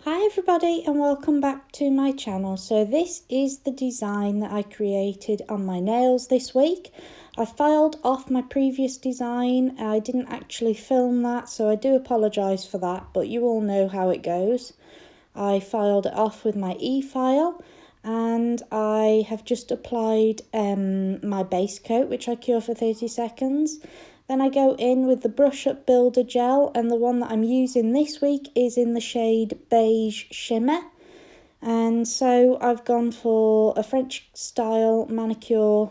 Hi everybody and welcome back to my channel. So this is the design that I created on my nails this week. I filed off my previous design. I didn't actually film that, so I do apologise for that, but you all know how it goes. I filed it off with my e-file and I have just applied my base coat, which I cure for 30 seconds. Then I go in with the Brush Up Builder Gel, and the one that I'm using this week is in the shade Beige Shimmer. And so I've gone for a French style manicure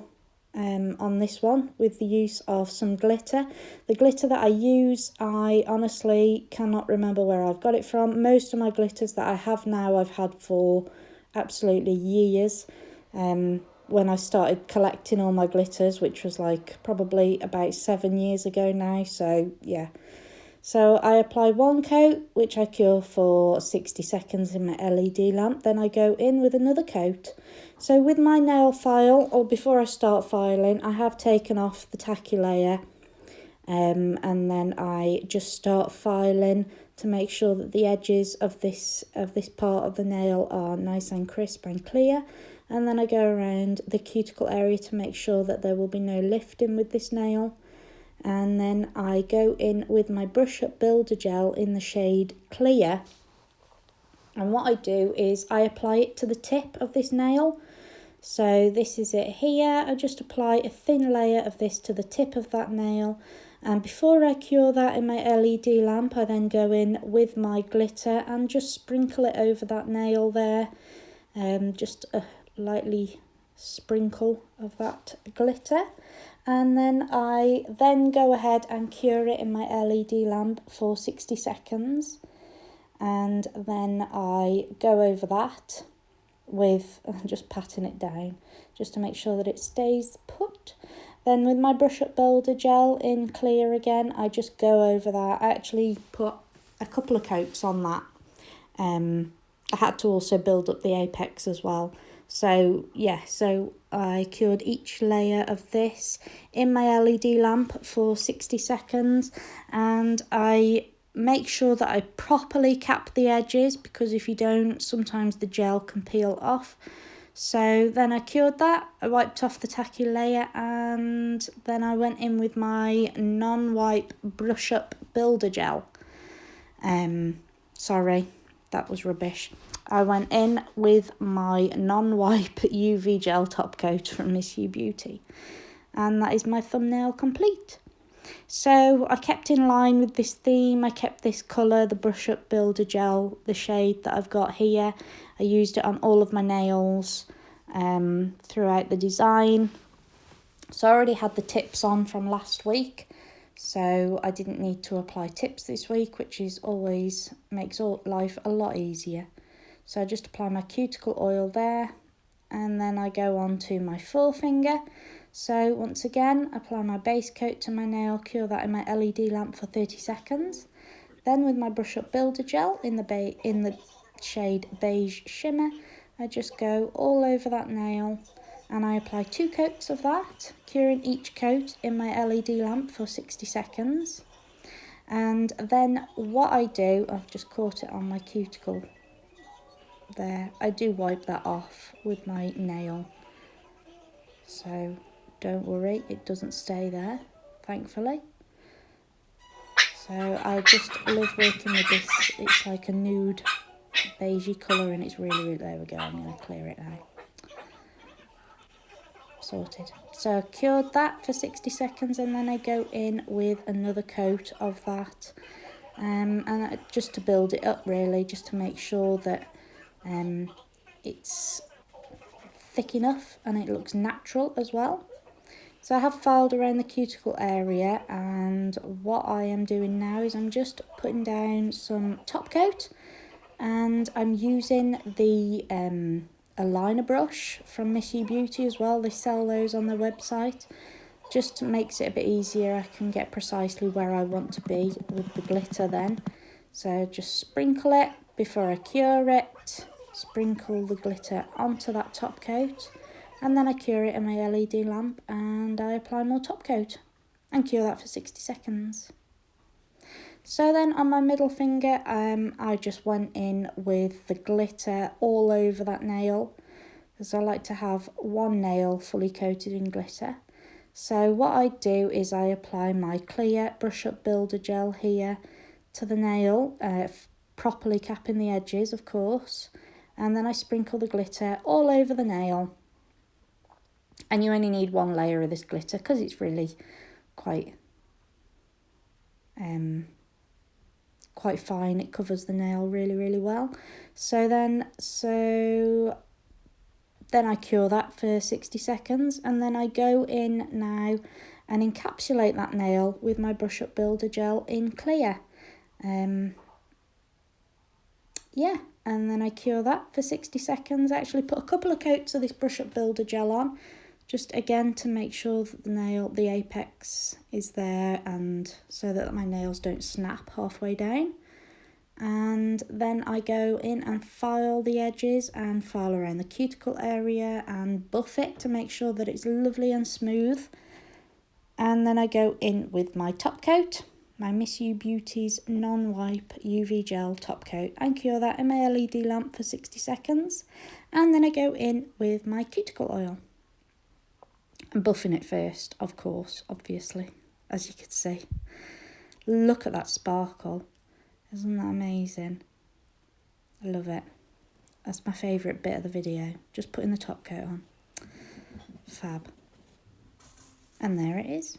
on this one with the use of some glitter. The glitter that I use, I honestly cannot remember where I've got it from. Most of my glitters that I have now I've had for absolutely years. When I started collecting all my glitters, which was like probably about 7 years ago now, so yeah. So I apply one coat, which I cure for 60 seconds in my LED lamp. Then I go in with another coat. So with my nail file, or before I start filing, I have taken off the tacky layer. And then I just start filing to make sure that the edges of this part of the nail are nice and crisp and clear. And then I go around the cuticle area to make sure that there will be no lifting with this nail. And then I go in with my Brush Up Builder Gel in the shade Clear. And what I do is I apply it to the tip of this nail. So this is it here. I just apply a thin layer of this to the tip of that nail. And before I cure that in my LED lamp, I then go in with my glitter and just sprinkle it over that nail there. Just a lightly sprinkle of that glitter. And then I go ahead and cure it in my LED lamp for 60 seconds. And then I go over that with just patting it down just to make sure that it stays put. Then with my Brush Up Builder Gel in Clear again, I just go over that. I actually put a couple of coats on that. I had to also build up the apex as well. So yeah, so I cured each layer of this in my LED lamp for 60 seconds, and I make sure that I properly cap the edges, because if you don't, sometimes the gel can peel off. So then I cured that, I wiped off the tacky layer, and then I went in with my non-wipe Brush Up Builder Gel. Sorry, that was rubbish. I went in with my non-wipe UV gel top coat from Missu Beauty. And that is my thumbnail complete. So I kept in line with this theme. I kept this colour, the Brush Up Builder Gel, the shade that I've got here. I used it on all of my nails throughout the design. So I already had the tips on from last week, so I didn't need to apply tips this week, which is always makes life a lot easier. So I just apply my cuticle oil there, and then I go on to my forefinger. So once again, apply my base coat to my nail, cure that in my LED lamp for 30 seconds. Then with my Brush Up Builder Gel in the shade Beige Shimmer, I just go all over that nail, and I apply 2 coats of that, curing each coat in my LED lamp for 60 seconds. And then what I do, I've just caught it on my cuticle there. I do wipe that off with my nail, so don't worry, it doesn't stay there, thankfully. So I just love working with this. It's like a nude beigey colour, and it's really, there we go, I'm going to clear it now. Sorted. So I cured that for 60 seconds, and then I go in with another coat of that, and just to build it up really, just to make sure that it's thick enough and it looks natural as well. So I have filed around the cuticle area, and what I am doing now is I'm just putting down some top coat, and I'm using the a liner brush from Missu Beauty as well. They sell those on their website. Just makes it a bit easier. I can get precisely where I want to be with the glitter then. So just sprinkle it before I cure it. Sprinkle the glitter onto that top coat, and then I cure it in my LED lamp, and I apply more top coat and cure that for 60 seconds. So then on my middle finger, I just went in with the glitter all over that nail, because I like to have one nail fully coated in glitter. So what I do is I apply my clear Brush Up Builder gel here to the nail, properly capping the edges, of course, and then I sprinkle the glitter all over the nail. And you only need one layer of this glitter because it's really quite fine. It covers the nail really, really well. So then I cure that for 60 seconds, and then I go in now and encapsulate that nail with my Brush Up Builder gel in clear. Yeah, and then I cure that for 60 seconds. I actually put a couple of coats of this Brush Up Builder gel on, just again to make sure that the apex is there, and so that my nails don't snap halfway down. And then I go in and file the edges and file around the cuticle area and buff it to make sure that it's lovely and smooth. And then I go in with my top coat, my Missu Beauty's non-wipe UV gel top coat, and cure that in my LED lamp for 60 seconds. And then I go in with my cuticle oil. I'm buffing it first, of course, obviously, as you can see. Look at that sparkle. Isn't that amazing? I love it. That's my favourite bit of the video. Just putting the top coat on. Fab. And there it is.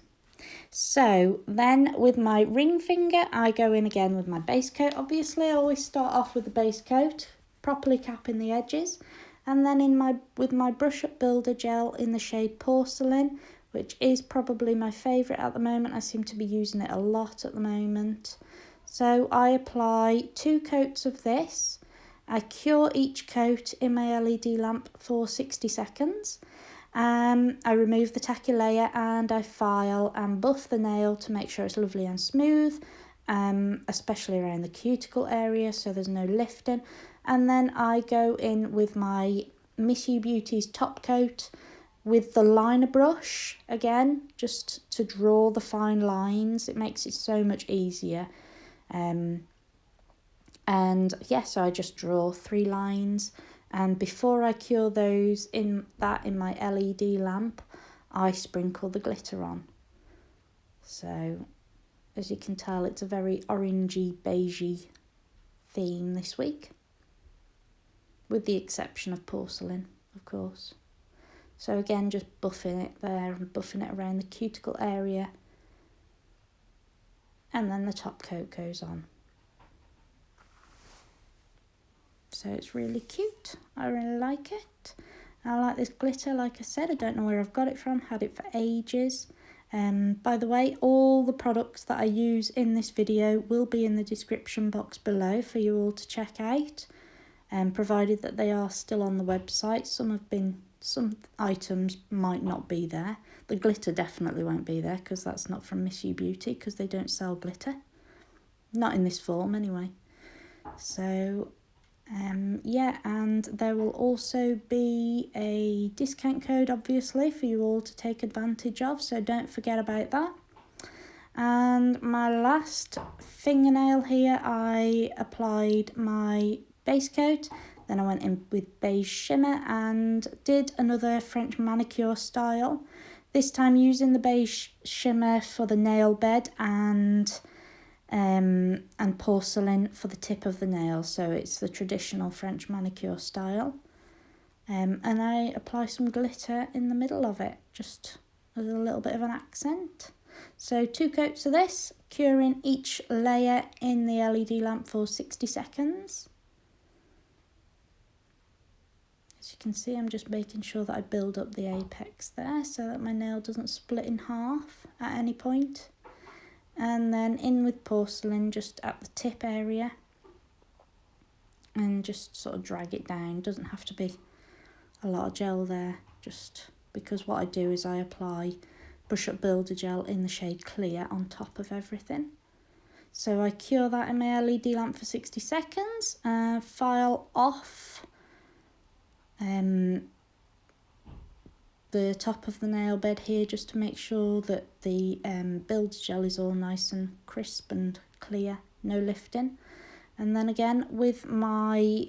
So then with my ring finger, I go in again with my base coat. Obviously, I always start off with the base coat, properly capping the edges. And then with my Brush Up Builder gel in the shade Porcelain, which is probably my favourite at the moment. I seem to be using it a lot at the moment. So I apply 2 coats of this. I cure each coat in my LED lamp for 60 seconds. I remove the tacky layer and I file and buff the nail to make sure it's lovely and smooth, especially around the cuticle area so there's no lifting. And then I go in with my Missu Beauty's top coat with the liner brush, again, just to draw the fine lines. It makes it so much easier. And yeah, so I just draw 3 lines, and before I cure those in my LED lamp, I sprinkle the glitter on. So as you can tell, it's a very orangey, beigey theme this week, with the exception of Porcelain, of course. So again, just buffing it there and buffing it around the cuticle area, and then the top coat goes on. So it's really cute. I really like it. I like this glitter, like I said. I don't know where I've got it from. Had it for ages. By the way, all the products that I use in this video will be in the description box below for you all to check out, provided that they are still on the website. Some items might not be there. The glitter definitely won't be there because that's not from Missu Beauty, because they don't sell glitter. Not in this form anyway. So yeah, and there will also be a discount code, obviously, for you all to take advantage of, so don't forget about that. And my last fingernail here, I applied my base coat, then I went in with beige shimmer and did another French manicure style, this time using the beige shimmer for the nail bed and Porcelain for the tip of the nail, so it's the traditional French manicure style. And I apply some glitter in the middle of it, just as a little bit of an accent. So 2 coats of this, curing each layer in the LED lamp for 60 seconds. As you can see, I'm just making sure that I build up the apex there so that my nail doesn't split in half at any point. And then in with Porcelain just at the tip area, and just sort of drag it down. Doesn't have to be a lot of gel there, just because what I do is I apply Brush Up Builder gel in the shade Clear on top of everything. So I cure that in my LED lamp for 60 seconds, file off the top of the nail bed here just to make sure that the build gel is all nice and crisp and clear, no lifting. And then again with my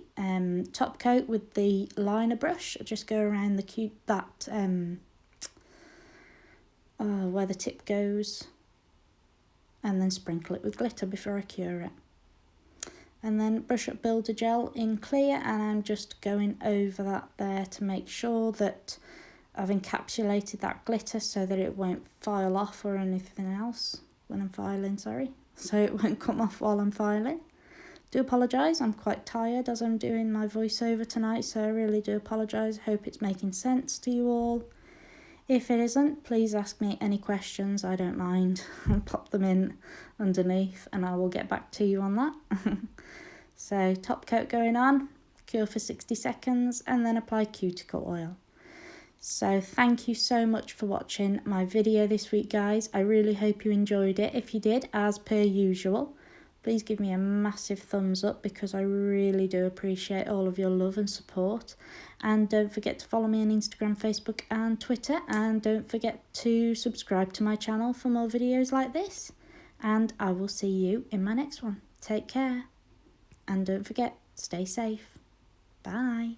top coat with the liner brush, I just go around where the tip goes, and then sprinkle it with glitter before I cure it. And then brush up Builder Gel in clear, and I'm just going over that there to make sure that I've encapsulated that glitter so that it won't file off or anything else when I'm filing, so it won't come off while I'm filing. Do apologise, I'm quite tired as I'm doing my voiceover tonight, so I really do apologise. I hope it's making sense to you all. If it isn't, please ask me any questions, I don't mind. I'll pop them in underneath and I will get back to you on that. So top coat going on, cure for 60 seconds and then apply cuticle oil. So thank you so much for watching my video this week, guys. I really hope you enjoyed it. If you did, as per usual, please give me a massive thumbs up because I really do appreciate all of your love and support. And don't forget to follow me on Instagram, Facebook and Twitter. And don't forget to subscribe to my channel for more videos like this. And I will see you in my next one. Take care. And don't forget, stay safe. Bye.